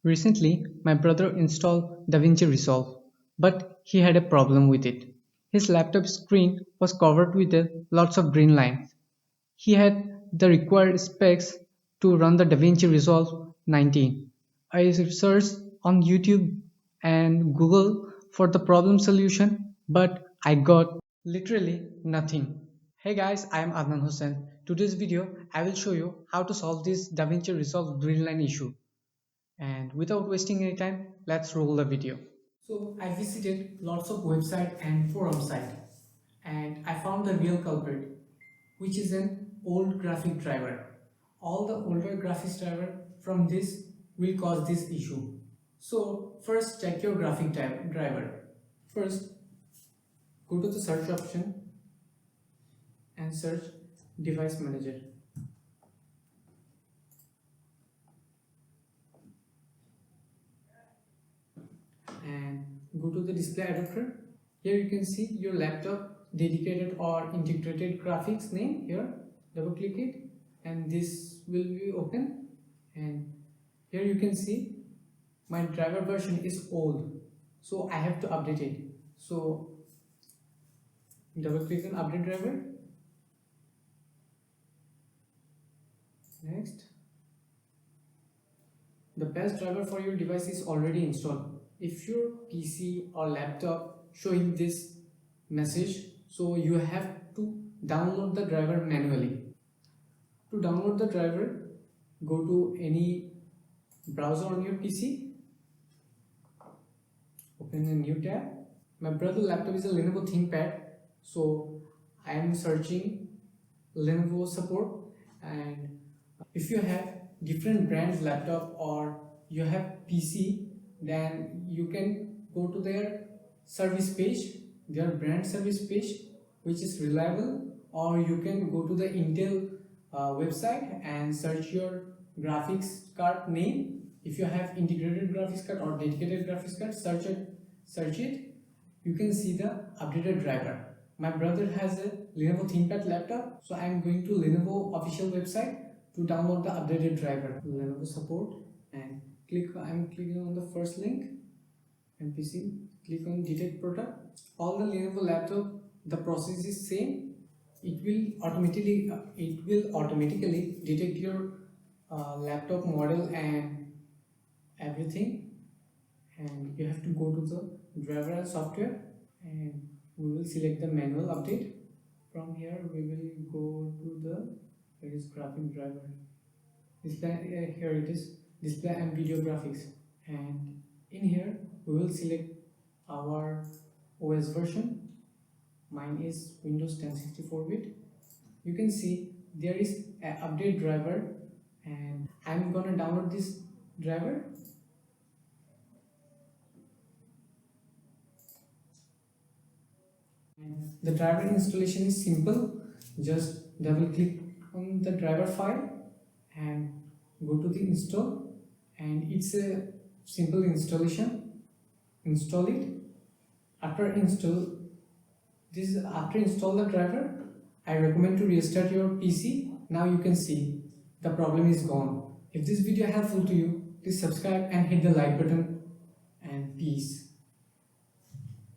Recently, my brother installed Davinci Resolve, but he had a problem with it. His laptop screen was covered with lots of green lines. He had the required specs to run the Davinci Resolve 19. I searched on YouTube and Google for the problem solution, but I got literally nothing. Hey guys, I am Adnan Hussain. Today's video, I will show you how to solve this Davinci Resolve green line issue. And without wasting any time, let's roll the video. So I visited lots of website and forum site and I found the real culprit, which is an old graphic driver. All the older graphics driver from this will cause this issue. So first check your graphic driver. First go to the search option and search device manager. And go to the display adapter. Here you can see your laptop dedicated or integrated graphics name. Here double click it and this will be open, and here you can see my driver version is old, so I have to update it. So double click on update driver. Next, the best driver for your device is already installed. If your PC or laptop showing this message, so you have to download the driver manually. To download the driver, go to any browser on your PC, open a new tab. My brother's laptop is a Lenovo ThinkPad, so I am searching Lenovo support. And if you have different brands laptop or you have PC, then you can go to their service page, their brand service page, which is reliable, or you can go to the Intel website and search your graphics card name. If you have integrated graphics card or dedicated graphics card, search it. You can see the updated driver. My brother has a Lenovo ThinkPad laptop, so I am going to Lenovo official website to download the updated driver. Lenovo support, and I am clicking on the first link, MPC, click on detect product. All the Lenovo laptop, the process is same. It will automatically detect your laptop model and everything, and you have to go to the driver and software, and we will select the manual update. From here we will go to the here is graphic driver display. Here it is, display and video graphics, and in here we will select our OS version. Mine is Windows 10 64-bit. You can see there is an update driver, and I'm gonna download this driver. And the driver installation is simple. Just double click on the driver file and go to the install, and it's a simple installation. Install it. After install the driver, I recommend to restart your PC. Now you can see the problem is gone. If this video helpful to you, please subscribe and hit the like button, and peace.